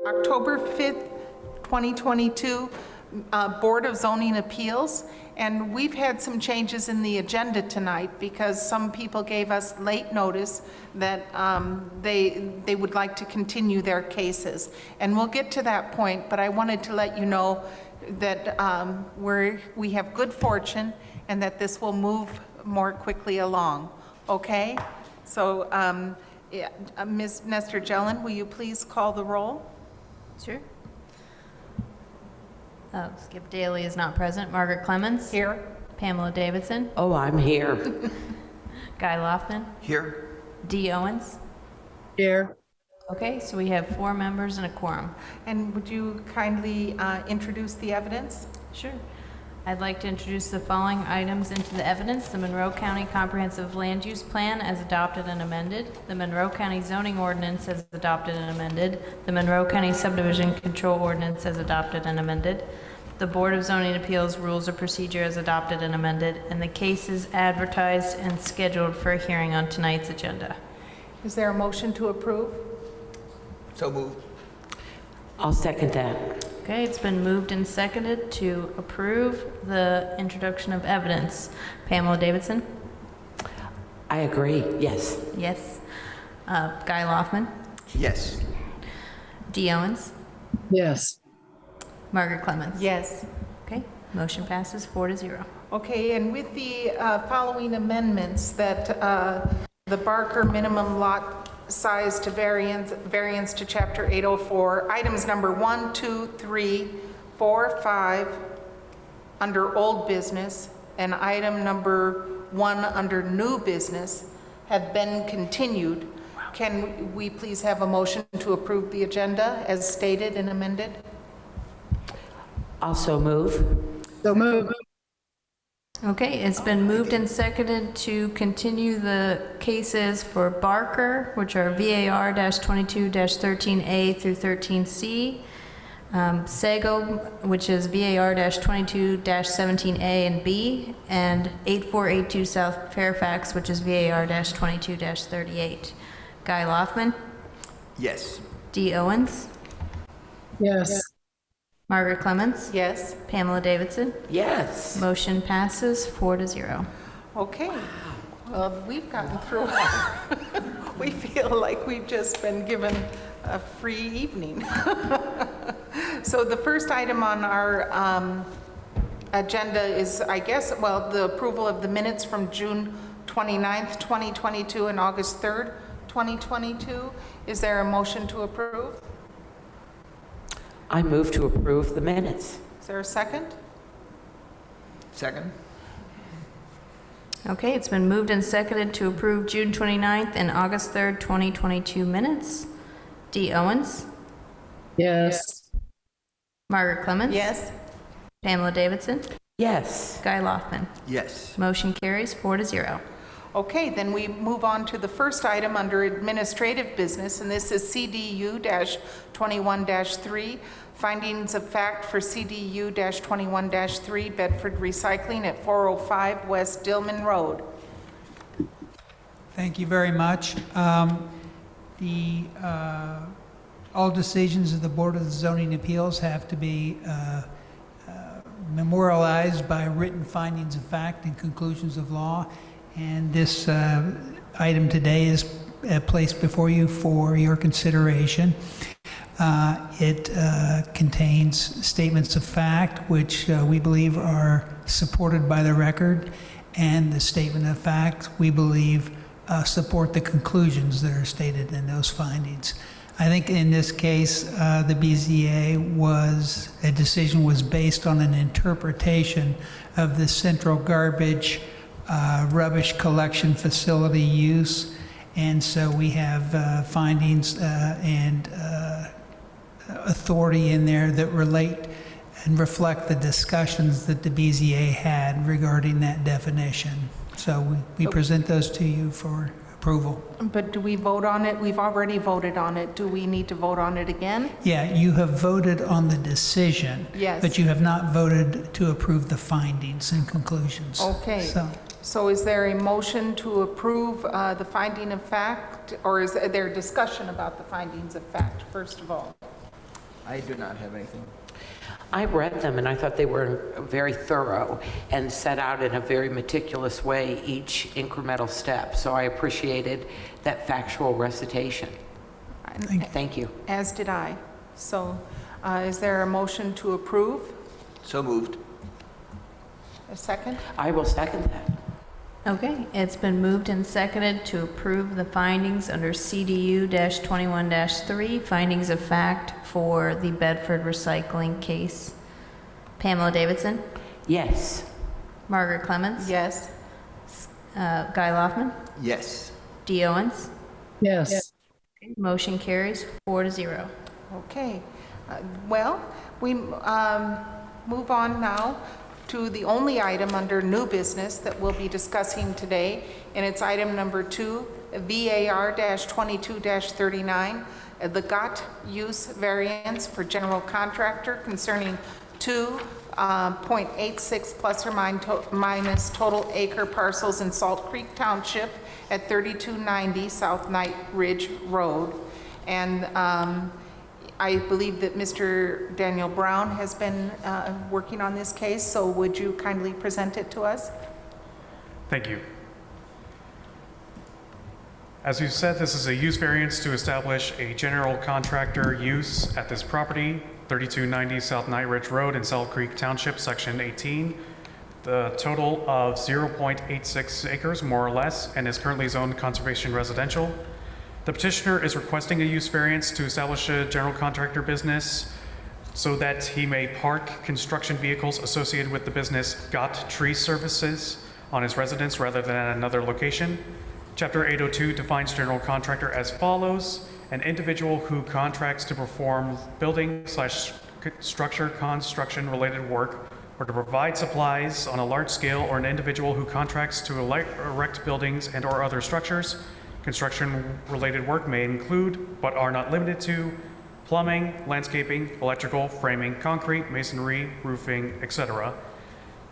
October 5th, 2022, Board of Zoning Appeals. And we've had some changes in the agenda tonight because some people gave us late notice that they would like to continue their cases. And we'll get to that point, but I wanted to let you know that we have good fortune and that this will move more quickly along, okay? So Ms. Nestor-Jelen, will you please call the roll? Sure. Skip Daly is not present. Margaret Clemens? Here. Pamela Davidson? Oh, I'm here. Guy Loftman? Here. Dee Owens? Here. Okay, so we have 4 members and a quorum. And would you kindly introduce the evidence? Sure. I'd like to introduce the following items into the evidence. The Monroe County Comprehensive Land Use Plan as adopted and amended. The Monroe County Zoning Ordinance as adopted and amended. The Monroe County Subdivision Control Ordinance as adopted and amended. The Board of Zoning Appeals Rules of Procedure as adopted and amended. And the cases advertised and scheduled for a hearing on tonight's agenda. Is there a motion to approve? So moved. I'll second that. Okay, it's been moved and seconded to approve the introduction of evidence. Pamela Davidson? I agree, yes. Yes. Guy Loftman? Yes. Dee Owens? Yes. Margaret Clemens? Yes. Okay, motion passes 4-0. Okay, and with the following amendments that the Barker minimum lot size to variance to Chapter 804, items number 1, 2, 3, 4, 5 under old business, and item number 1 under new business have been continued. Can we please have a motion to approve the agenda as stated and amended? Also move. So move. Okay, it's been moved and seconded to continue the cases for Barker, which are VAR-22-13A through 13C, Sago, which is VAR-22-17A and B, and 8482 South Fairfax, which is VAR-22-38. Guy Loftman? Yes. Dee Owens? Yes. Margaret Clemens? Yes. Pamela Davidson? Yes. Motion passes 4-0. Okay. Well, we've gotten through. We feel like we've just been given a free evening. So the first item on our agenda is, I guess, well, the approval of the minutes from June 29th, 2022 and August 3rd, 2022. Is there a motion to approve? I move to approve the minutes. Is there a second? Second. Okay, it's been moved and seconded to approve June 29th and August 3rd, 2022 minutes. Dee Owens? Yes. Margaret Clemens? Yes. Pamela Davidson? Yes. Guy Loftman? Yes. Motion carries 4-0. Okay, then we move on to the first item under administrative business, and this is CDU-21-3, findings of fact for CDU-21-3, Bedford Recycling at 405 West Dillman Road. Thank you very much. All decisions of the Board of Zoning Appeals have to be memorialized by written findings of fact and conclusions of law. And this item today is placed before you for your consideration. It contains statements of fact which we believe are supported by the record, and the statement of fact we believe support the conclusions that are stated in those findings. I think in this case, the BZA decision was based on an interpretation of the central garbage rubbish collection facility use, and so we have findings and authority in there that relate and reflect the discussions that the BZA had regarding that definition. So we present those to you for approval. But do we vote on it? We've already voted on it. Do we need to vote on it again? Yeah, you have voted on the decision. Yes. But you have not voted to approve the findings and conclusions. Okay. So is there a motion to approve the finding of fact, or is there discussion about the findings of fact, first of all? I do not have anything. I read them and I thought they were very thorough and set out in a very meticulous way each incremental step. So I appreciated that factual recitation. Thank you. As did I. So is there a motion to approve? So moved. A second? I will second that. Okay, it's been moved and seconded to approve the findings under CDU-21-3, findings of fact for the Bedford recycling case. Pamela Davidson, Yes. Margaret Clemens, Yes. Guy Loftman, Yes. Dee Owens. Yes. Motion carries 4-0. Okay. Well, we move on now to the only item under new business that we'll be discussing today, and it's item number 2, VAR-22-39, the GOT use variance for general contractor concerning 2.86 plus or minus total acre parcels in Salt Creek Township at 3290 South Night Ridge Road. And I believe that Mr. Daniel Brown has been working on this case, so would you kindly present it to us? Thank you. As you said, this is a use variance to establish a general contractor use at this property, 3290 South Night Ridge Road in Salt Creek Township, Section 18. The total of 0.86 acres, more or less, and is currently zoned conservation residential. The petitioner is requesting a use variance to establish a general contractor business so that he may park construction vehicles associated with the business GOT Tree Services on his residence rather than at another location. Chapter 802 defines general contractor as follows: an individual who contracts to perform building/structure construction related work or to provide supplies on a large scale, or an individual who contracts to erect buildings and or other structures. Construction-related work may include, but are not limited to, plumbing, landscaping, electrical, framing, concrete, masonry, roofing, etc.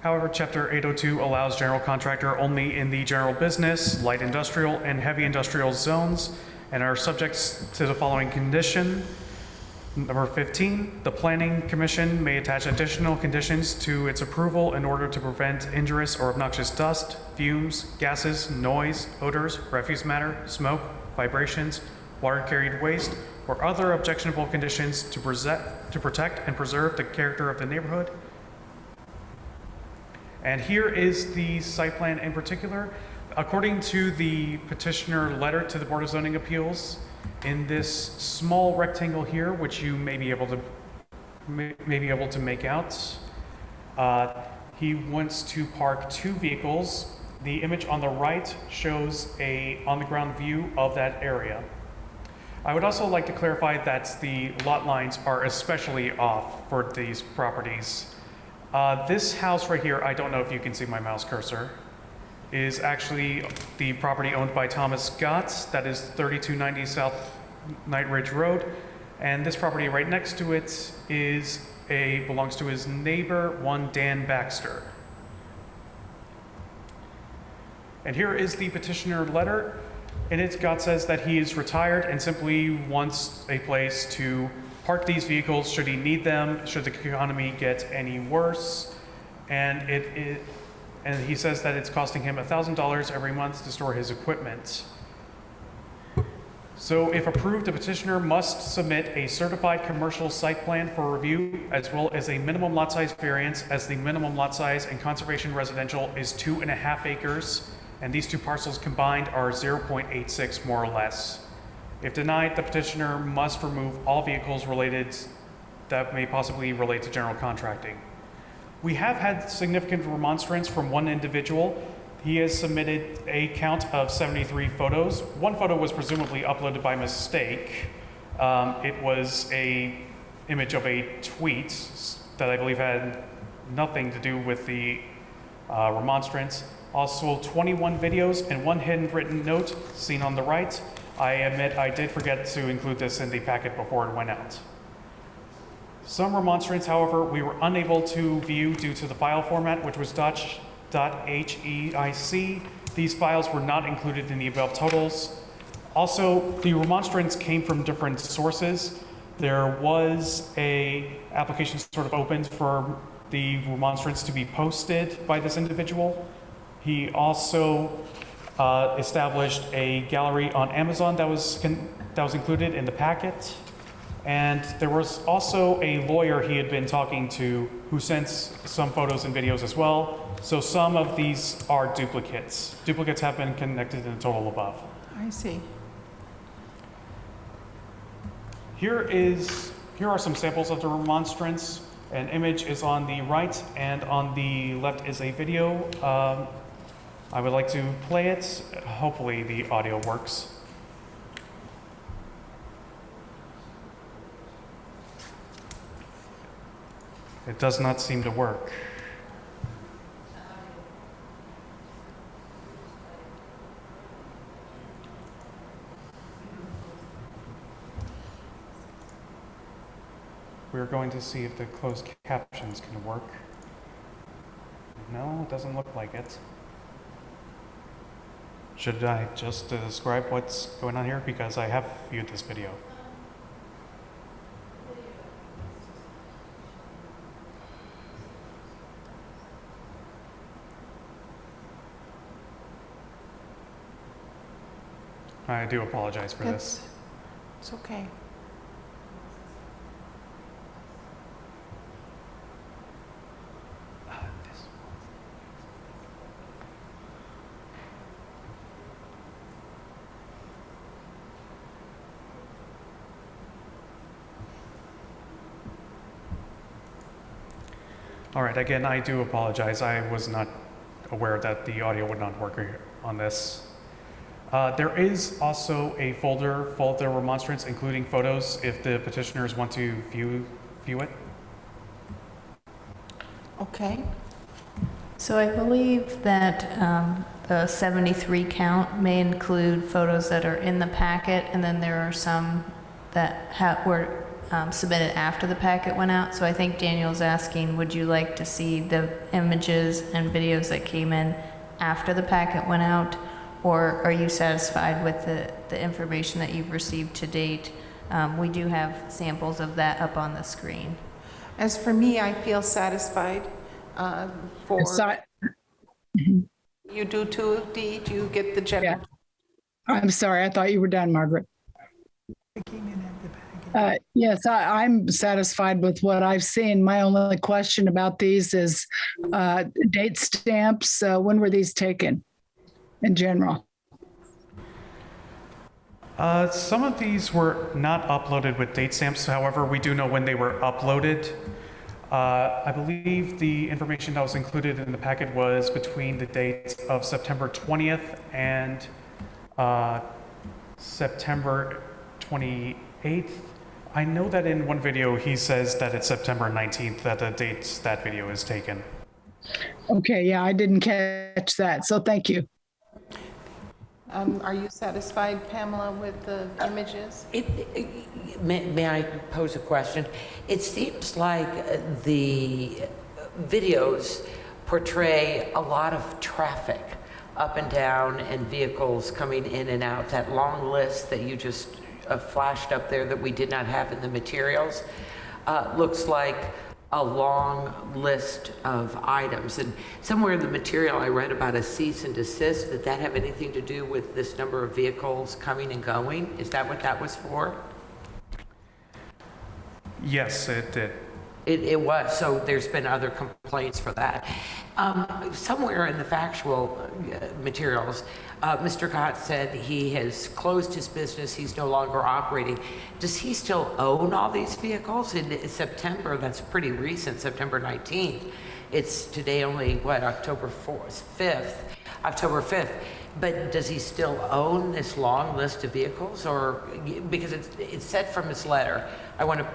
However, Chapter 802 allows general contractor only in the general business, light industrial, and heavy industrial zones, and are subject to the following condition. Number 15, the Planning Commission may attach additional conditions to its approval in order to prevent injurious or obnoxious dust, fumes, gases, noise, odors, refuse matter, smoke, vibrations, water-carried waste, or other objectionable conditions to protect and preserve the character of the neighborhood. And here is the site plan in particular. According to the petitioner letter to the Board of Zoning Appeals, in this small rectangle here, which you may be able to make out, he wants to park 2 vehicles. The image on the right shows a on-the-ground view of that area. I would also like to clarify that the lot lines are especially off for these properties. This house right here, I don't know if you can see my mouse cursor, is actually the property owned by Thomas Gotts. That is 3290 South Night Ridge Road. And this property right next to it belongs to his neighbor, one Dan Baxter. And here is the petitioner letter. In it, Gott says that he is retired and simply wants a place to park these vehicles should he need them, should the economy get any worse. And he says that it's costing him $1,000 every month to store his equipment. So if approved, the petitioner must submit a certified commercial site plan for review, as well as a minimum lot size variance, as the minimum lot size in conservation residential is 2.5 acres, and these 2 parcels combined are 0.86 more or less. If denied, the petitioner must remove all vehicles related that may possibly relate to general contracting. We have had significant remonstrance from one individual. He has submitted a count of 73 photos. 1 photo was presumably uploaded by mistake. It was an image of a tweet that I believe had nothing to do with the remonstrance. Also 21 videos and 1 handwritten note seen on the right. I admit I did forget to include this in the packet before it went out. Some remonstrance, however, we were unable to view due to the file format, which was .heic. These files were not included in the above totals. Also, the remonstrance came from different sources. There was a application sort of opened for the remonstrance to be posted by this individual. He also established a gallery on Amazon that was included in the packet. And there was also a lawyer he had been talking to who sent some photos and videos as well. So some of these are duplicates. Duplicates have been connected in the total above. I see. Here are some samples of the remonstrance. An image is on the right, and on the left is a video. I would like to play it. Hopefully the audio works. It does not seem to work. We're going to see if the closed captions can work. No, it doesn't look like it. Should I just describe what's going on here? Because I have viewed this video. I do apologize for this. It's okay. All right, again, I do apologize. I was not aware that the audio would not work on this. There is also a folder full of the remonstrance, including photos, if the petitioners want to view it. Okay. So I believe that the 73 count may include photos that are in the packet, and then there are some that were submitted after the packet went out. So I think Daniel's asking, would you like to see the images and videos that came in after the packet went out? Or are you satisfied with the information that you've received to date? We do have samples of that up on the screen. As for me, I feel satisfied. You do too, Dee? Do you get the general? Yeah. I'm sorry. I thought you were done, Margaret. It came in at the packet. Yes, I'm satisfied with what I've seen. My only question about these is date stamps. When were these taken in general? Some of these were not uploaded with date stamps. However, we do know when they were uploaded. I believe the information that was included in the packet was between the dates of September 20th and September 28th. I know that in one video he says that it's September 19th that the date that video is taken. Okay, yeah, I didn't catch that, so thank you. Are you satisfied, Pamela, with the images? May I pose a question? It seems like the videos portray a lot of traffic up and down and vehicles coming in and out. That long list that you just flashed up there that we did not have in the materials looks like a long list of items. And somewhere in the material I read about a cease and desist. Did that have anything to do with this number of vehicles coming and going? Is that what that was for? Yes, it did. It was. So there's been other complaints for that. Somewhere in the factual materials, Mr. Gott said he has closed his business. He's no longer operating. Does he still own all these vehicles? In September, that's pretty recent, September 19th. It's today only, what, October 5th. But does he still own this long list of vehicles? Or, because it said from his letter, I want to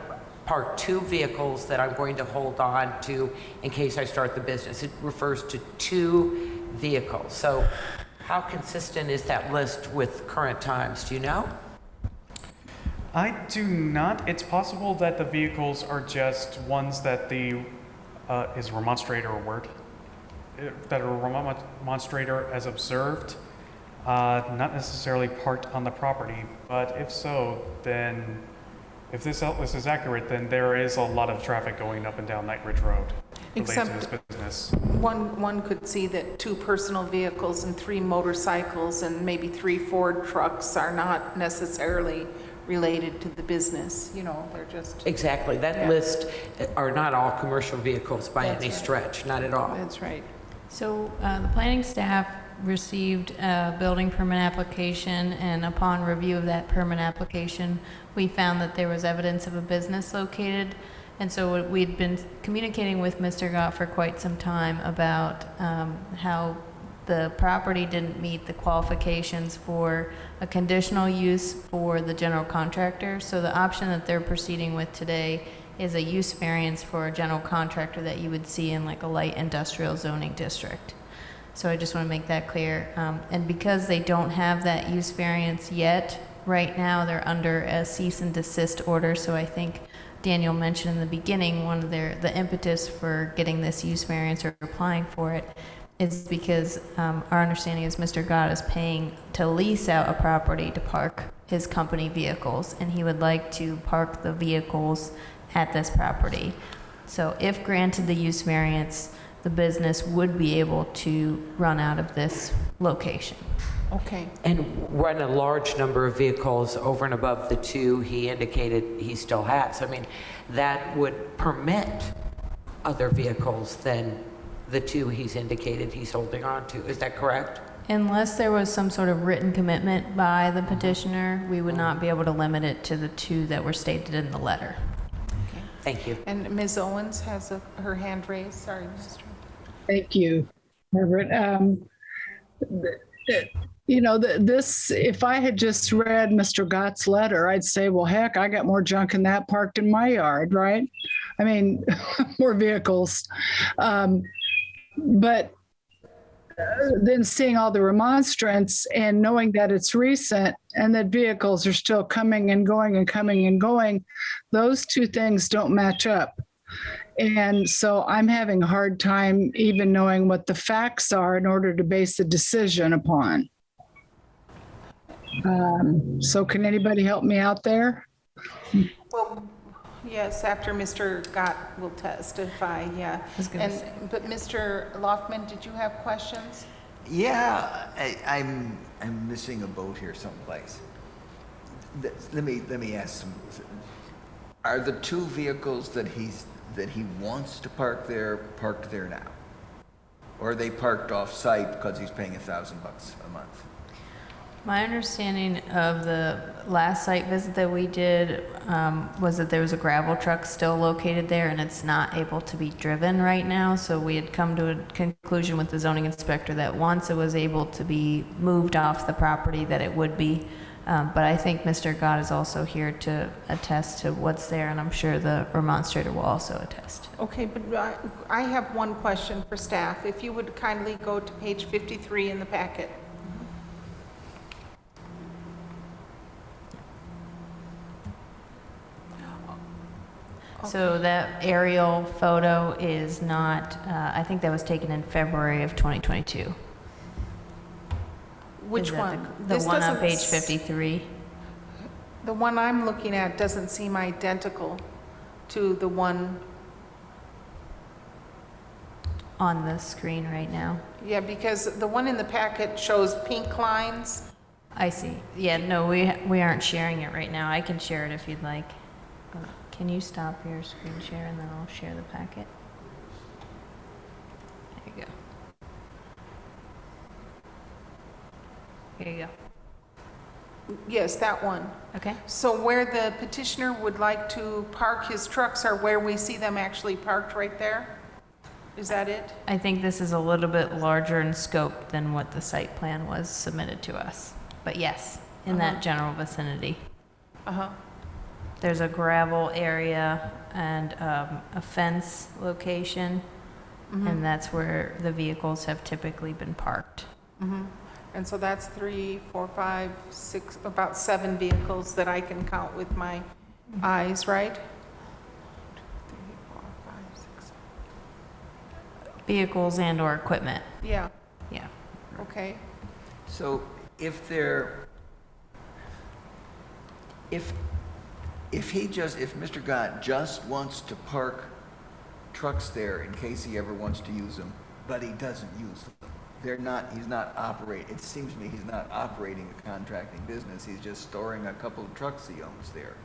park 2 vehicles that I'm going to hold on to in case I start the business. It refers to 2 vehicles. So how consistent is that list with current times? Do you know? I do not. It's possible that the vehicles are just ones that the, is remonstrator a word? That a remonstrator has observed, not necessarily parked on the property, but if so, then If this list is accurate, then there is a lot of traffic going up and down Night Ridge Road related to this business. One could see that 2 personal vehicles and 3 motorcycles and maybe 3 Ford trucks are not necessarily related to the business, you know, they're just, Exactly. That Yeah. list are not all commercial vehicles by That's any right. stretch, not at all. that's right. So the planning staff received a building permit application, and upon review of that permit application, we found that there was evidence of a business located. And so we'd been communicating with Mr. Gott for quite some time about how the property didn't meet the qualifications for a conditional use for the general contractor. So the option that they're proceeding with today is a use variance for a general contractor that you would see in like a light industrial zoning district. So I just want to make that clear. And because they don't have that use variance yet, right now they're under a cease and desist order. So I think Daniel mentioned in the beginning, one of the impetus for getting this use variance or applying for it is because our understanding is Mr. Gott is paying to lease out a property to park his company vehicles, and he would like to park the vehicles at this property. So if granted the use variance, the business would be able to run out of this location. Okay, And run a large number of vehicles over and above the 2 he indicated he still has. I mean, that would permit other vehicles than the 2 he's indicated he's holding on to. Is that correct? Unless there was some sort of written commitment by the petitioner, we would not be able to limit it to the 2 that were stated in the letter. Thank you. and Ms. Owens has her hand raised, sorry, Mr. Thank you, Margaret. You know, this, if I had just read Mr. Gott's letter, I'd say, well, heck, I got more junk in that parked in my yard, right? I mean, more vehicles. But then seeing all the remonstrance and knowing that it's recent and that vehicles are still coming and going and coming and going, those 2 things don't match up. And so I'm having a hard time even knowing what the facts are in order to base a decision upon. So can anybody help me out there? Well, yes, after Mr. Gott will testify, yeah. was gonna And, say. but Mr. Loftman, did you have questions? Yeah, I'm missing a boat here someplace. Let me ask some. Are the 2 vehicles that he wants to park there parked there now, or are they parked off site because he's paying $1,000 a month? My understanding of the last site visit that we did was that there was a gravel truck still located there and it's not able to be driven right now. So we had come to a conclusion with the zoning inspector that once it was able to be moved off the property, that it would be. But I think Mr. Gott is also here to attest to what's there, and I'm sure the remonstrator will also attest. Okay, but I have one question for staff. If you would kindly go to page 53 in the packet. So that aerial photo is not, I think that was taken in February of 2022. Which Is that one? The This one on doesn't page s- 53. The one I'm looking at doesn't seem identical to the one, On the screen right now. yeah, because the one in the packet shows pink lines. I see. Yeah, no, we aren't sharing it right now. I can share it if you'd like. Can you stop your screen share and then I'll share the packet? There you go. Here you go. Yes, that one. Okay. So where the petitioner would like to park his trucks are where we see them actually parked right there? Is that it? I think this is a little bit larger in scope than what the site plan was submitted to us. But yes, in that general vicinity. Uh-huh. There's a gravel area and a fence location, and that's where the vehicles have typically been parked. And so that's 3, 4, 5, 6, about 7 vehicles that I can count with my eyes, right? 3, 4, 5, 6. Vehicles and or equipment, Yeah, yeah. okay. So if if Mr. Gott just wants to park trucks there in case he ever wants to use them, but he doesn't use them, he's not operating, it seems to me he's not operating a contracting business, he's just storing a couple of trucks he owns there.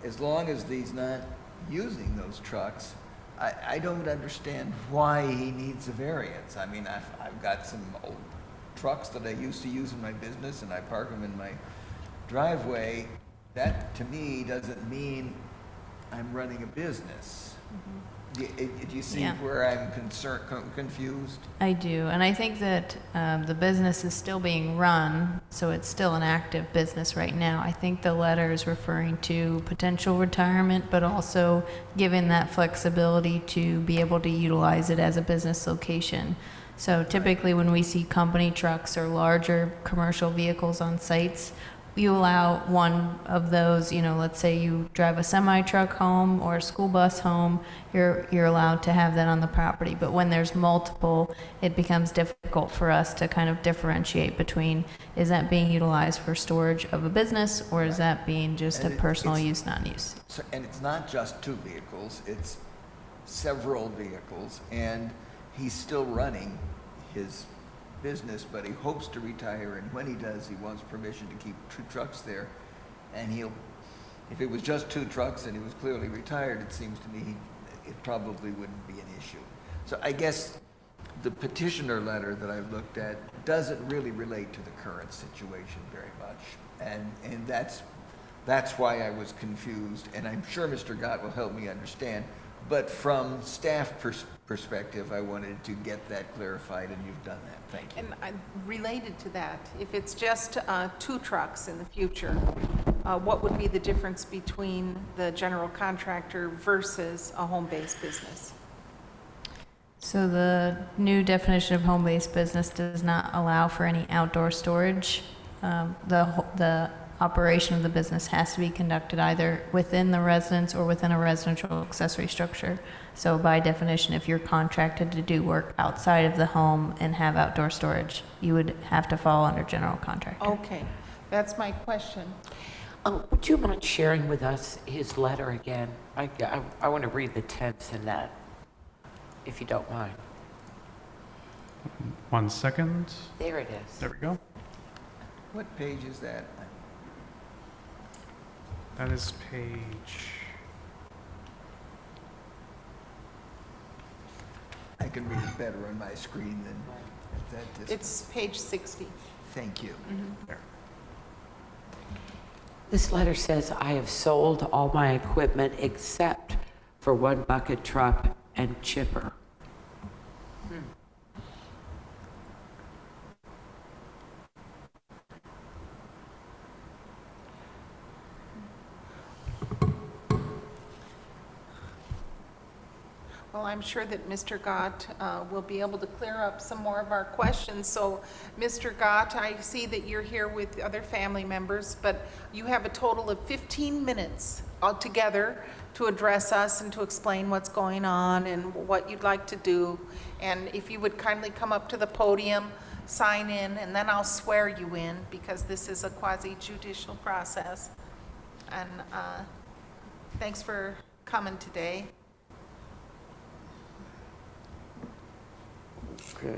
As long as he's not using those trucks, I don't understand why he needs a variance. I mean, I've got some old trucks that I used to use in my business, and I park them in my driveway. That, to me, doesn't mean I'm running a business. Do you see Yeah. where I'm confused? I do, and I think that the business is still being run, so it's still an active business right now. I think the letter is referring to potential retirement, but also giving that flexibility to be able to utilize it as a business location. So typically when we see company trucks or larger commercial vehicles on sites, you allow one of those, let's say you drive a semi-truck home or a school bus home, you're allowed to have that on the property. But when there's multiple, it becomes difficult for us to kind of differentiate between, is that being utilized for storage of a business, or is that being just a And personal use, non-use? So, and it's not just 2 vehicles, it's several vehicles, and he's still running his business, but he hopes to retire, and when he does, he wants permission to keep 2 trucks there. And if it was just 2 trucks and he was clearly retired, it seems to me it probably wouldn't be an issue. So I guess the petitioner letter that I looked at doesn't really relate to the current situation very much. And that's why I was confused, and I'm sure Mr. Gott will help me understand. But from staff perspective, I wanted to get that clarified, and you've done that. Thank you. And related to that, if it's just 2 trucks in the future, what would be the difference between the general contractor versus a home-based business? So the new definition of home-based business does not allow for any outdoor storage. The operation of the business has to be conducted either within the residence or within a residential accessory structure. So by definition, if you're contracted to do work outside of the home and have outdoor storage, you would have to fall under general contractor. Okay, that's my question. Would you mind sharing with us his letter again? I want to read the tense in that, if you don't mind. 1 second. There it is. There we go. What page is that? That is page. I can read it better on my screen than at that distance. It's page 60. Thank you. There. This letter says, I have sold all my equipment except for 1 bucket truck and chipper. Well, I'm sure that Mr. Gott will be able to clear up some more of our questions. So, Mr. Gott, I see that you're here with other family members, but you have a total of 15 minutes altogether to address us and to explain what's going on and what you'd like to do. And if you would kindly come up to the podium, sign in, and then I'll swear you in, because this is a quasi-judicial process. And thanks for coming today. Okay.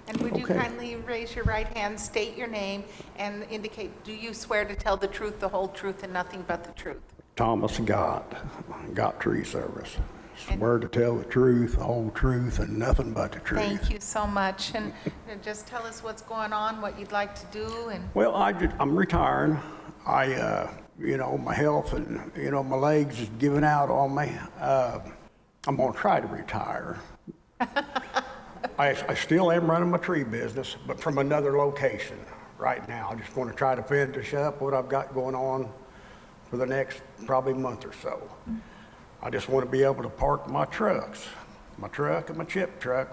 And would you Okay. kindly raise your right hand, state your name, and indicate, do you swear to tell the truth, the whole truth, and nothing but the truth? Thomas Gott, Gott Tree Service. Swear to tell the truth, the whole truth, and nothing but the truth. Thank you so much. And just tell us what's going on, what you'd like to do, and Well, I'm retiring. My health and, my legs is giving out on me. I'm gonna try to retire. I still am running my tree business, but from another location right now. I just want to try to finish up what I've got going on for the next probably month or so. I just want to be able to park my trucks my truck and my chip truck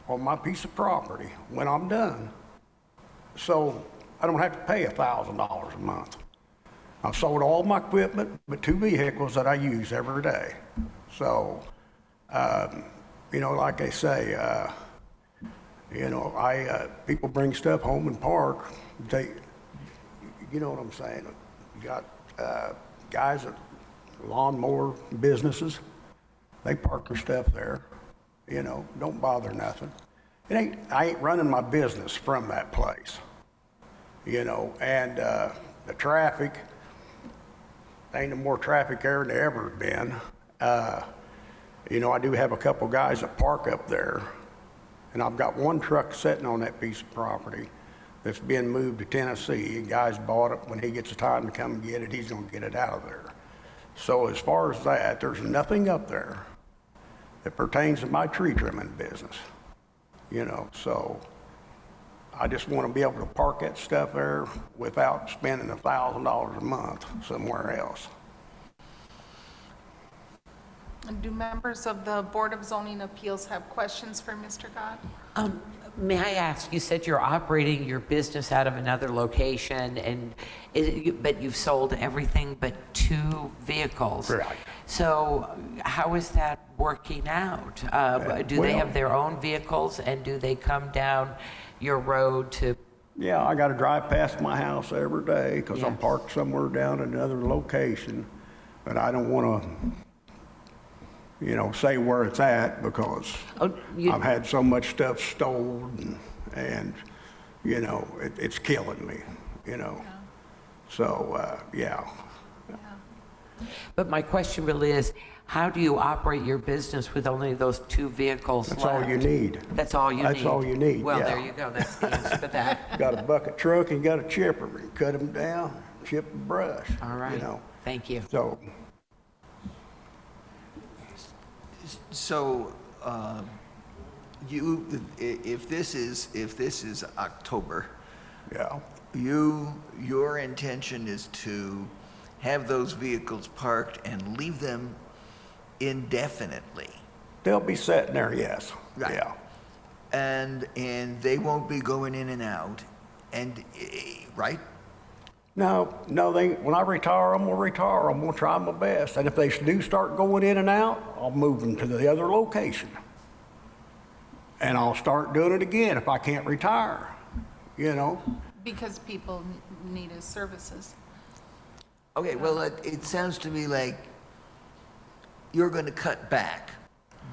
on my piece of property when I'm done. So I don't have to pay $1,000 a month. I've sold all my equipment but 2 vehicles that I use every day. So, you know, like they say, you know, people bring stuff home and park. You know what I'm saying? You got guys at lawnmower businesses. They park their stuff there. You know, don't bother nothing. I ain't running my business from that place. You know, and the traffic, ain't no more traffic there than there ever been. You know, I do have a couple guys that park up there, and I've got one truck sitting on that piece of property that's being moved to Tennessee. A guy's bought it. When he gets the time to come and get it, he's gonna get it out of there. So as far as that, there's nothing up there that pertains to my tree trimming business. You know, so I just want to be able to park that stuff there without spending $1,000 a month somewhere else. And do members of the Board of Zoning Appeals have questions for Mr. Gott? May I ask, you said you're operating your business out of another location, and but you've sold everything but 2 vehicles. Right. So how is that working out? Do they have their own vehicles, and do they come down your road to? Yeah, I got to drive past my house every day because I'm parked somewhere down in another location, but I don't want to, you know, say where it's at because I've had so much stuff stolen and you know, it's killing me, you know. Yeah. So, yeah. But my question really is, how do you operate your business with only those 2 vehicles That's left? all you need. That's all you need? That's all you need, Well, yeah. there you go. That's the answer to that. Got a bucket truck and got a chipper. You cut them down, chip and brush. All right. You know. Thank you. So, if this is October, Yeah. your intention is to have those vehicles parked and leave them indefinitely. They'll be sitting there, yes. Right. Yeah. And they won't be going in and out, and right? No, when I retire, I'm gonna retire. I'm gonna try my best. And if they do start going in and out, I'll move them to the other location. And I'll start doing it again if I can't retire, you know? Because people need his services. Okay, well, it sounds to me like you're going to cut back,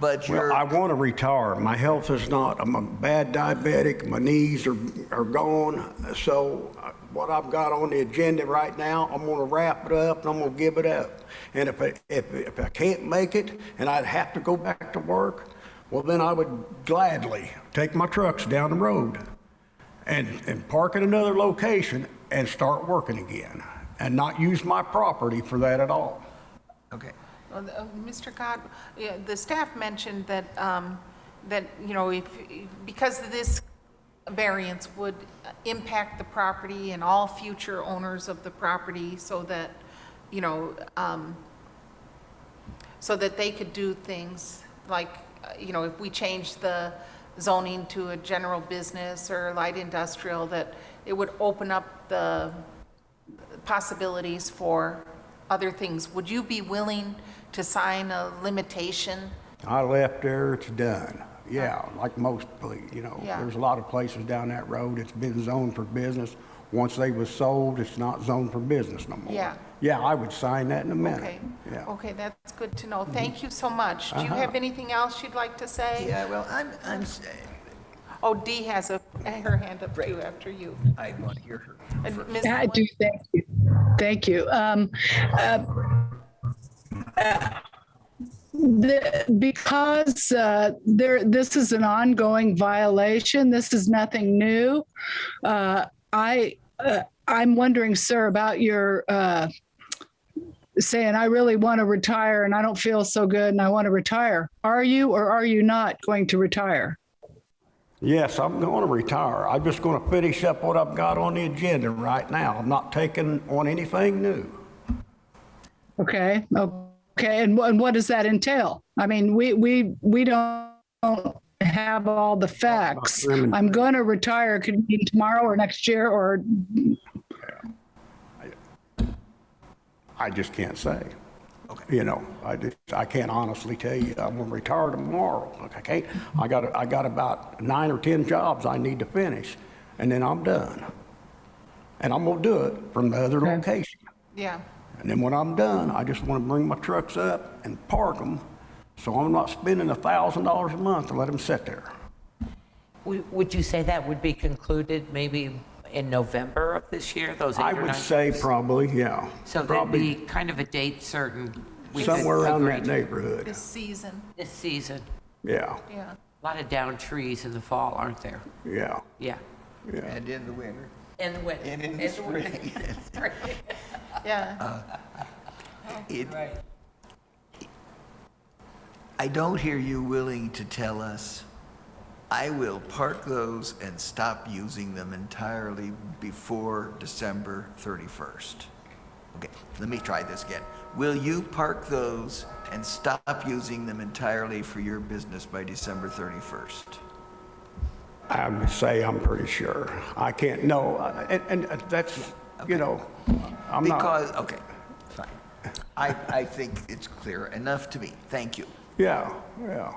but Well, I want to retire. My health is not, I'm a bad diabetic. My knees are gone. So what I've got on the agenda right now, I'm going to wrap it up and I'm going to give it up. And if I can't make it and I'd have to go back to work, well, then I would gladly take my trucks down the road and park at another location and start working again and not use my property for that at all. Okay. Well, Mr. Gott, yeah, the staff mentioned that, that, you know, because this variance would impact the property and all future owners of the property so that, you know, so that they could do things like, you know, if we change the zoning to a general business or light industrial, that it would open up the possibilities for other things. Would you be willing to sign a limitation? I left there, it's done. Yeah, like most, you know, Yeah. there's a lot of places down that road, it's been zoned for business. Once they was sold, it's not zoned for business no more. Yeah. Yeah, I would sign that in a minute. Okay. Yeah. Okay, that's good to know. Thank you so much. Do you have anything else you'd like to say? Yeah, well, Oh, Dee has her hand up too after you. I want to hear her. And Ms. I do, thank you. Thank you. Because this is an ongoing violation, this is nothing new. I'm wondering, sir, about your saying, I really want to retire and I don't feel so good and I want to retire. Are you or are you not going to retire? Yes, I'm going to retire. I'm just going to finish up what I've got on the agenda right now. I'm not taking on anything new. Okay. And what does that entail? I mean, we don't have all the facts. Really? I'm going to retire. Could it be tomorrow or next year or I just can't say. You know, I can't honestly tell you I'm gonna retire tomorrow. Like I can't. I got about 9 or 10 jobs I need to finish, and then I'm done. And I'm gonna do it from the other location. Yeah. And then when I'm done, I just want to bring my trucks up and park them, so I'm not spending $1,000 a month to let them sit there. Would you say that would be concluded maybe in November of this year, those 8 I or 9 would say weeks? probably, yeah. So there'd Probably be kind of a date certain. we could somewhere around agree that to neighborhood. This season, This season. Yeah, yeah. A lot of down trees in the fall, aren't there? yeah, Yeah. yeah. And in the winter. And the winter. And in the spring. Yeah, It, Right. I don't hear you willing to tell us, I will park those and stop using them entirely before December 31st. Okay, let me try this again. Will you park those and stop using them entirely for your business by December 31st? I would say I'm pretty sure. I can't, no, and that's, you know, I'm not. Because, okay, fine. I think it's clear enough to me. Thank you. Yeah, yeah.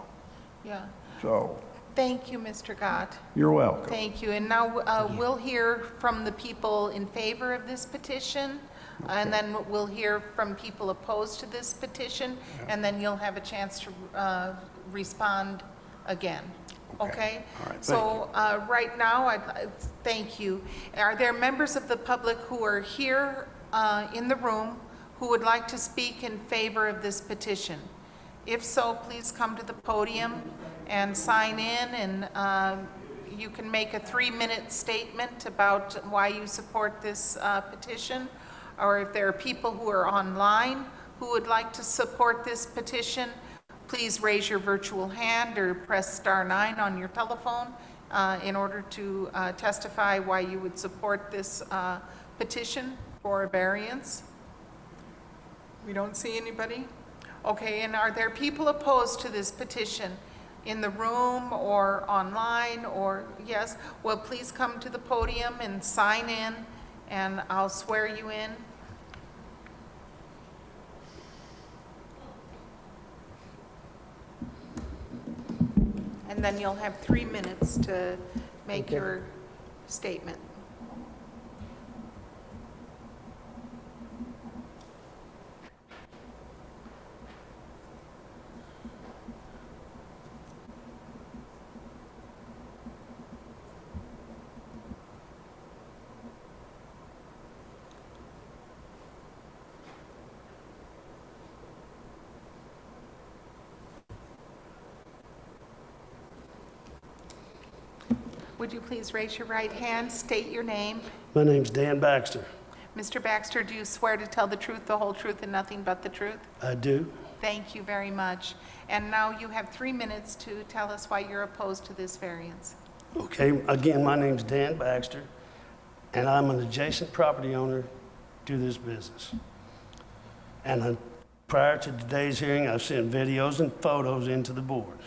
yeah. So, Thank you, Mr. Gott. you're welcome. Thank you. And now we'll hear from the people in favor of this petition, and then we'll hear from people opposed to this petition, and then you'll have a chance to respond again. Okay? All right, So right now, thank you. Are there members of the public who are here in the room who would like to speak in favor of this petition? If so, please come to the podium and sign in, and you can make a 3-minute statement about why you support this petition. Or if there are people who are online who would like to support this petition, please raise your virtual hand or press *9 on your telephone in order to testify why you would support this petition for a variance. We don't see anybody? Okay, and are there people opposed to this petition in the room or online or, yes? Well, please come to the podium and sign in, and I'll swear you in. And then you'll have 3 minutes to make your statement. Would you please raise your right hand, state your name? My name's Dan Baxter. Mr. Baxter, do you swear to tell the truth, the whole truth, and nothing but the truth? I do. Thank you very much. And now you have 3 minutes to tell us why you're opposed to this variance. Okay, again, my name's Dan Baxter, and I'm an adjacent property owner to this business. And prior to today's hearing, I've sent videos and photos into the board.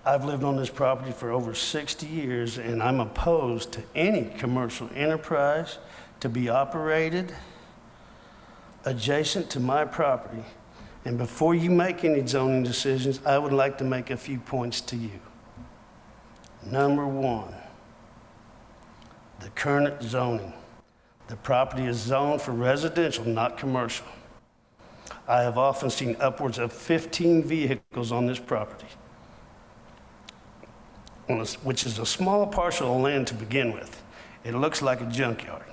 I've lived on this property for over 60 years, and I'm opposed to any commercial enterprise to be operated adjacent to my property. And before you make any zoning decisions, I would like to make a few points to you. Number one, the current zoning. The property is zoned for residential, not commercial. I have often seen upwards of 15 vehicles on this property, which is a small parcel of land to begin with. It looks like a junkyard.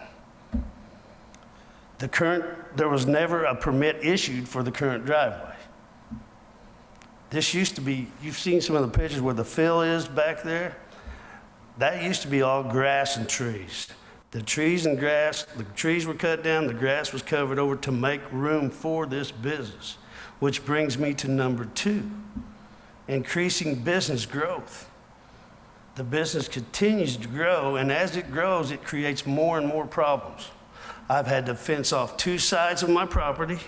There was never a permit issued for the current driveway. This used to be, you've seen some of the pictures where the fill is back there. That used to be all grass and trees. The trees and grass, the trees were cut down, the grass was covered over to make room for this business, which brings me to number two, increasing business growth. The business continues to grow, and as it grows, it creates more and more problems. I've had to fence off 2 sides of my property.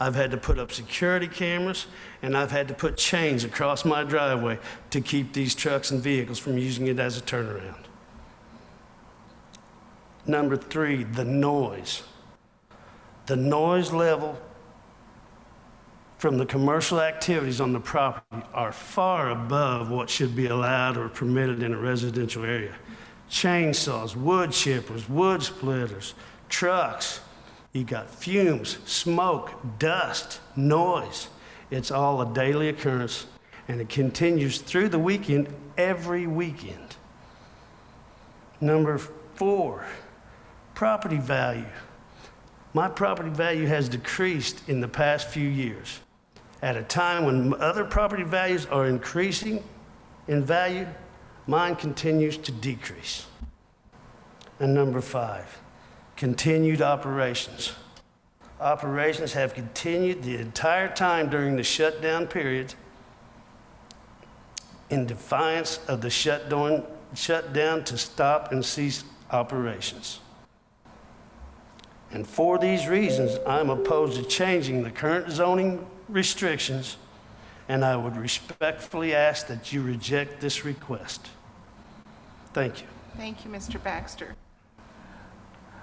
I've had to put up security cameras, and I've had to put chains across my driveway to keep these trucks and vehicles from using it as a turnaround. Number 3, the noise. The noise level from the commercial activities on the property are far above what should be allowed or permitted in a residential area. Chainsaws, wood chippers, wood splitters, trucks. You got fumes, smoke, dust, noise. It's all a daily occurrence, and it continues through the weekend, every weekend. Number 4, property value. My property value has decreased in the past few years. At a time when other property values are increasing in value, mine continues to decrease. And number 5, continued operations. Operations have continued the entire time during the shutdown period in defiance of the shutdown to stop and cease operations. And for these reasons, I'm opposed to changing the current zoning restrictions, and I would respectfully ask that you reject this request. Thank you. Thank you, Mr. Baxter.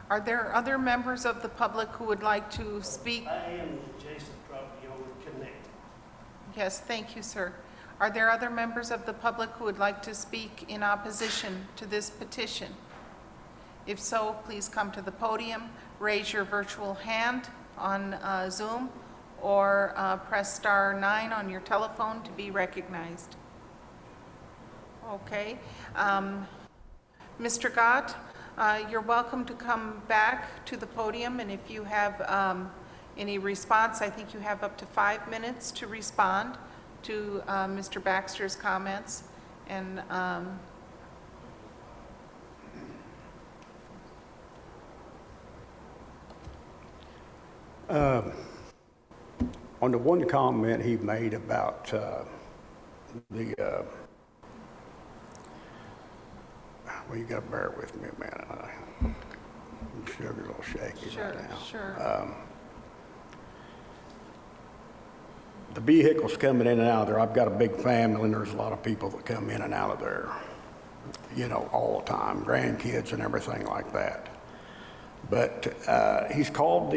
Are there other members of the public who would like to speak? I am the adjacent property owner connected. Yes, thank you, sir. Are there other members of the public who would like to speak in opposition to this petition? If so, please come to the podium, raise your virtual hand on Zoom, or press star 9 on your telephone to be recognized. Okay. Mr. Gott, you're welcome to come back to the podium, and if you have any response, I think you have up to 5 minutes to respond to Mr. Baxter's comments. And on the one comment he made about well, you gotta bear with me a minute. I'm sugar a little shaky sure, right now. sure. The vehicles coming in and out of there, I've got a big family, and there's a lot of people that come in and out of there, you know, all the time, grandkids and everything like that. But he's called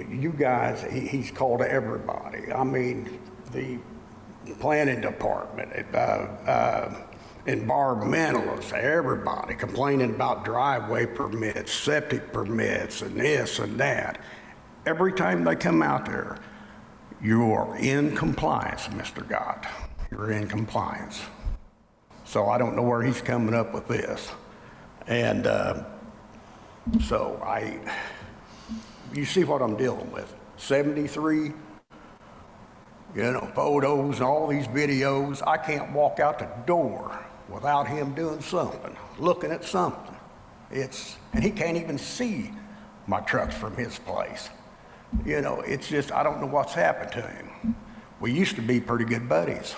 you guys, he's called everybody. I mean, the planning department, environmentalists, everybody complaining about driveway permits, septic permits, and this and that. Every time they come out there, you are in compliance, Mr. Gott. You're in compliance. So I don't know where he's coming up with this. And so you see what I'm dealing with. 73, photos and all these videos. I can't walk out the door without him doing something, looking at something. And he can't even see my trucks from his place. It's just, I don't know what's happened to him. We used to be pretty good buddies.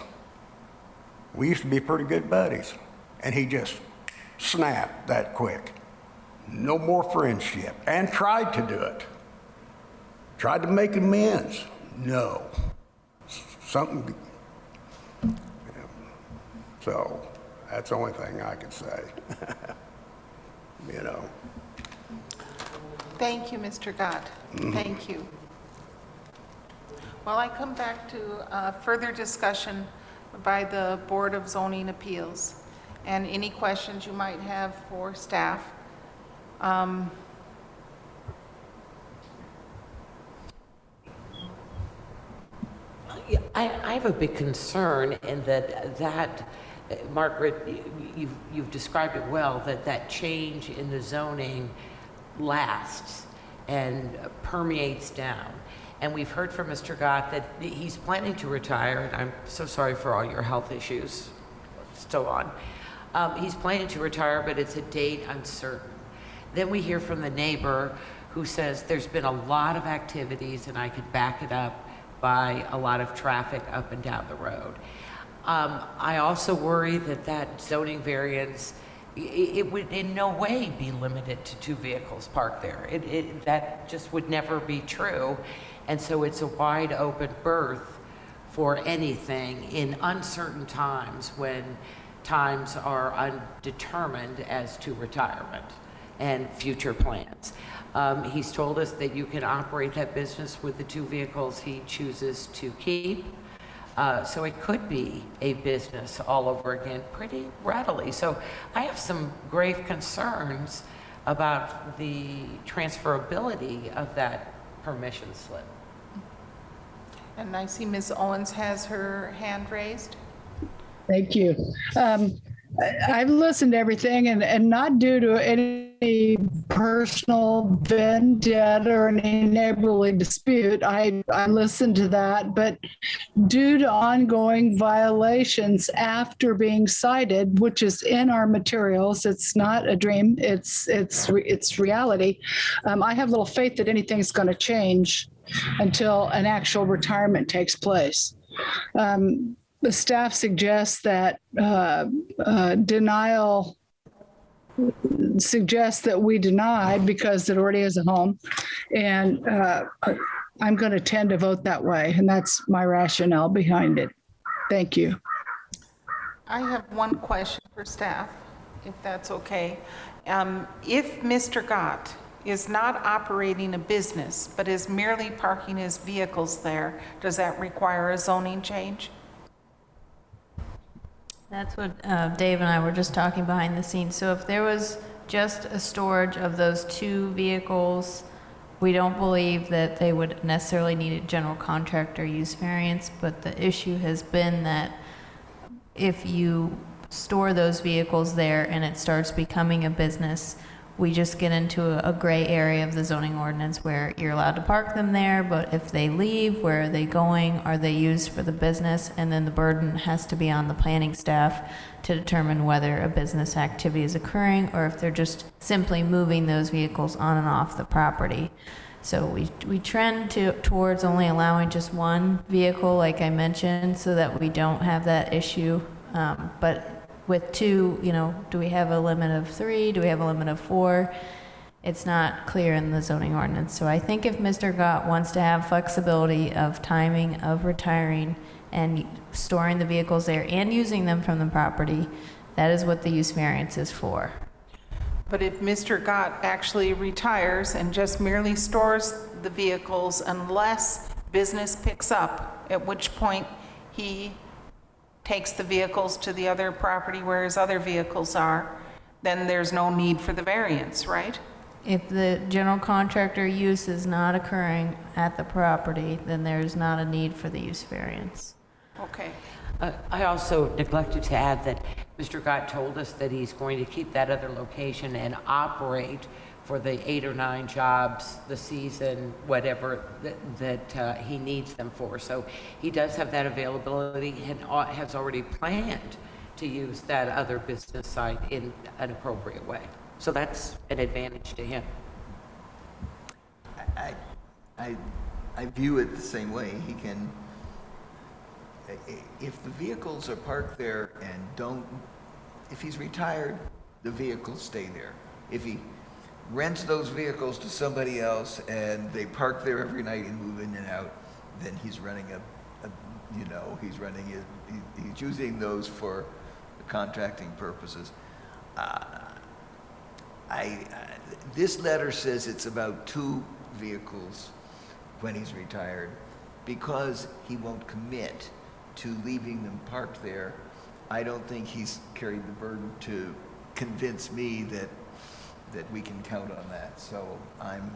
And he just snapped that quick. No more friendship. And tried to do it. Tried to make amends. No. Something. So that's the only thing I can say. Thank you, Mr. Gott. Thank you. Well, I come back to further discussion by the Board of Zoning Appeals and any questions you might have for staff. Yeah, I have a big concern in that Margaret, you've described it well, that change in the zoning lasts and permeates down. And we've heard from Mr. Gott that he's planning to retire, and I'm so sorry for all your health issues still on. He's planning to retire, but it's a date uncertain. Then we hear from the neighbor who says there's been a lot of activities, and I could back it up by a lot of traffic up and down the road. I also worry that zoning variance it would in no way be limited to 2 vehicles parked there. That just would never be true. And so it's a wide open berth for anything in uncertain times when times are undetermined as to retirement and future plans. He's told us that you can operate that business with the 2 vehicles he chooses to keep. So it could be a business all over again pretty readily. So I have some grave concerns about the transferability of that permission slip. And I see Ms. Owens has her hand raised. Thank you. I've listened to everything and not due to any personal vendetta or any neighborly dispute. I listened to that, but due to ongoing violations after being cited, which is in our materials, it's not a dream, it's reality. I have little faith that anything's going to change until an actual retirement takes place. The staff suggests that denial suggests that we deny because it already is a home. And I'm going to tend to vote that way. And that's my rationale behind it. Thank you. I have one question for staff, if that's okay. If Mr. Gott is not operating a business, but is merely parking his vehicles there, does that require a zoning change? That's what Dave and I were just talking behind the scenes. So if there was just a storage of those 2 vehicles, we don't believe that they would necessarily need a general contractor use variance, but the issue has been that if you store those vehicles there and it starts becoming a business, we just get into a gray area of the zoning ordinance where you're allowed to park them there, but if they leave, where are they going? Are they used for the business? And then the burden has to be on the planning staff to determine whether a business activity is occurring or if they're just simply moving those vehicles on and off the property. So we trend towards only allowing just 1 vehicle, like I mentioned, so that we don't have that issue. But with 2, do we have a limit of 3? Do we have a limit of 4? It's not clear in the zoning ordinance. So I think if Mr. Gott wants to have flexibility of timing of retiring and storing the vehicles there and using them from the property, that is what the use variance is for. But if Mr. Gott actually retires and just merely stores the vehicles unless business picks up, at which point he takes the vehicles to the other property where his other vehicles are, then there's no need for the variance, right? If the general contractor use is not occurring at the property, then there's not a need for the use variance. Okay. I also neglected to add that Mr. Gott told us that he's going to keep that other location and operate for the 8 or 9 jobs, the season, whatever that he needs them for. So he does have that availability and has already planned to use that other business site in an appropriate way. So that's an advantage to him. I view it the same way. He can, if the vehicles are parked there and if he's retired, the vehicles stay there. If he rents those vehicles to somebody else and they park there every night and move in and out, then he's running he's using those for contracting purposes. This letter says it's about 2 vehicles when he's retired. Because he won't commit to leaving them parked there, I don't think he's carried the burden to convince me that we can count on that. So I'm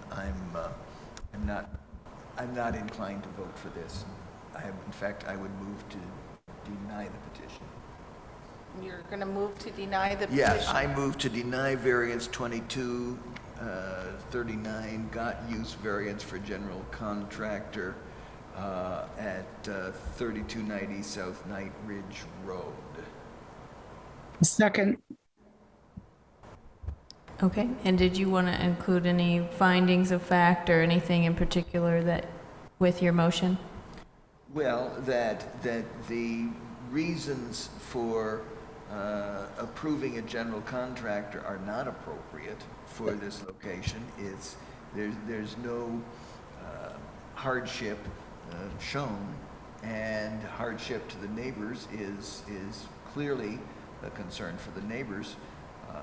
not inclined to vote for this. In fact, I would move to deny the petition. You're going to move to deny the petition? Yes, I move to deny variance 2239, got use variance for general contractor at 3290 South Night Ridge Road. Second. Okay, and did you want to include any findings of fact or anything in particular that with your motion? Well, that the reasons for approving a general contractor are not appropriate for this location. There's no hardship shown, and hardship to the neighbors is clearly a concern for the neighbors.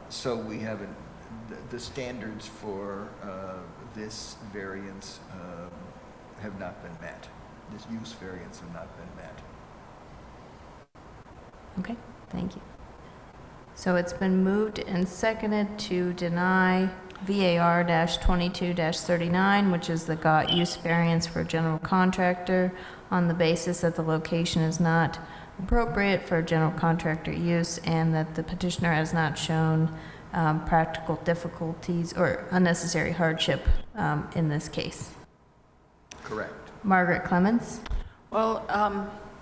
So we haven't, the standards for this variance have not been met. This use variance have not been met. Okay, thank you. So it's been moved and seconded to deny VAR-22-39, which is the got use variance for general contractor, on the basis that the location is not appropriate for general contractor use and that the petitioner has not shown practical difficulties or unnecessary hardship in this case. Correct. Margaret Clemens, Well,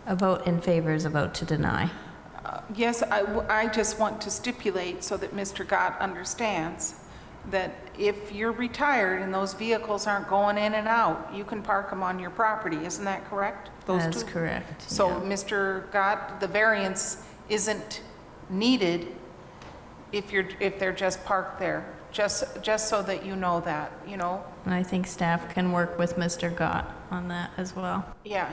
a vote in favor is a vote to deny. yes, I just want to stipulate so that Mr. Gott understands that if you're retired and those vehicles aren't going in and out, you can park them on your property. Isn't that correct? Those That's two? correct. So, yeah. Mr. Gott, the variance isn't needed if they're just parked there, just so that you know that, you know? And I think staff can work with Mr. Gott on that as well. Yeah,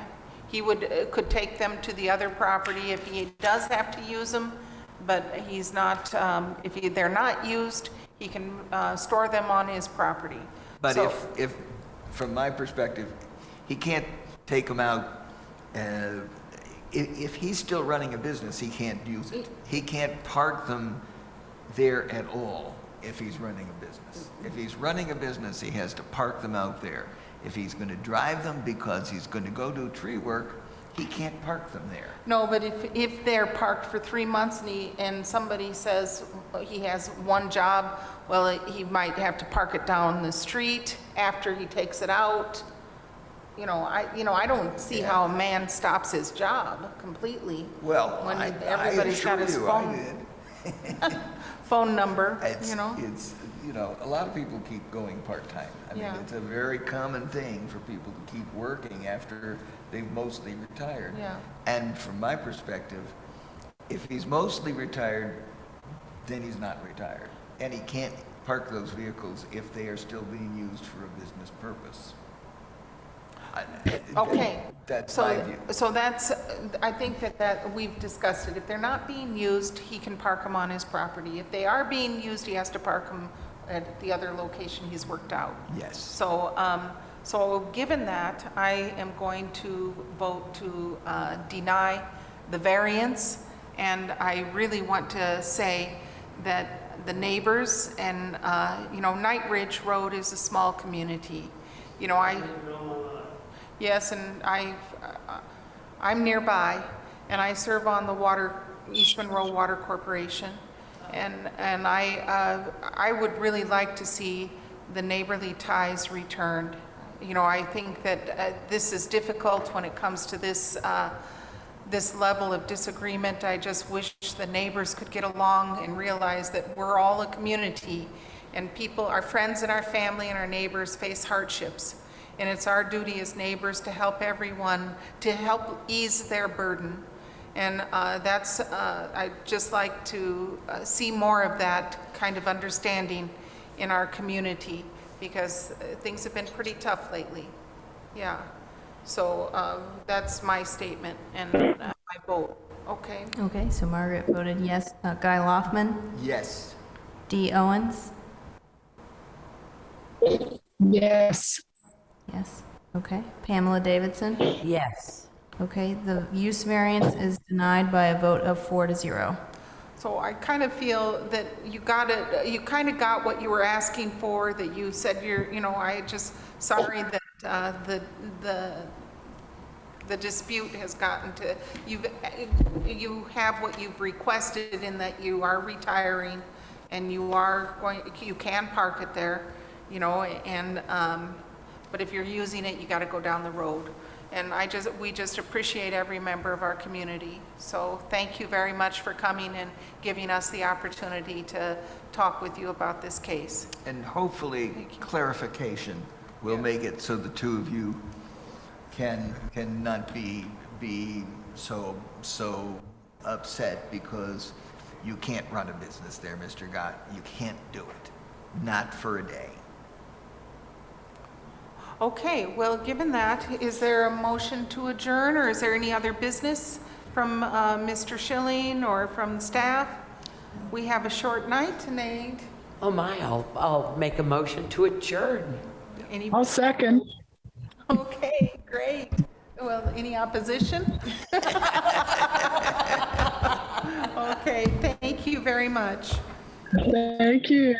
he could take them to the other property if he does have to use them, but he's not, they're not used, he can store them on his property. But So- if, from my perspective, he can't take them out, if he's still running a business, he can't use it. He can't park them there at all if he's running a business. If he's running a business, he has to park them out there. If he's going to drive them because he's going to go do tree work, he can't park them there. No, but if they're parked for 3 months and somebody says he has one job, well, he might have to park it down the street after he takes it out. I don't see how a man stops his job completely. Well, When I everybody's got assure his you, phone. I did. Phone number, It's, you know? it's, a lot of people keep going part-time. I mean, Yeah. it's a very common thing for people to keep working after they've mostly retired. Yeah. And from my perspective, if he's mostly retired, then he's not retired. And he can't park those vehicles if they are still being used for a business purpose. Okay. That's my view. So that's, I think that we've discussed it. If they're not being used, he can park them on his property. If they are being used, he has to park them at the other location he's worked out. Yes. So given that, I am going to vote to deny the variance. And I really want to say that the neighbors and, Night Ridge Road is a small community. Yes, and I'm nearby, and I serve on the East Monroe Water Corporation, and I would really like to see the neighborly ties returned. I think that this is difficult when it comes to this level of disagreement. I just wish the neighbors could get along and realize that we're all a community, and our friends and our family and our neighbors face hardships. And it's our duty as neighbors to help everyone, to help ease their burden. And I'd just like to see more of that kind of understanding in our community, because things have been pretty tough lately. Yeah. So that's my statement and my vote. Okay. Okay, so Margaret voted yes. Guy Loftman, Yes. Dee Owens, Yes. yes. Okay, Pamela Davidson, Yes. okay. The use variance is denied by a vote of 4-0. So I kind of feel that you kind of got what you were asking for, that you said sorry that the dispute has gotten to, you have what you've requested in that you are retiring and you can park it there, but if you're using it, you got to go down the road. And we just appreciate every member of our community. So thank you very much for coming and giving us the opportunity to talk with you about this case. And hopefully clarification will make it so the two of you can not be so upset, because You can't run a business there, Mr. Gott. You can't do it. Not for a day. Okay, well, given that, is there a motion to adjourn, or is there any other business from Mr. Schilling or from staff? We have a short night tonight. Oh my, I'll make a motion to adjourn. Any, I'll second. okay, great. Well, any opposition? Okay, thank you very much. Thank you.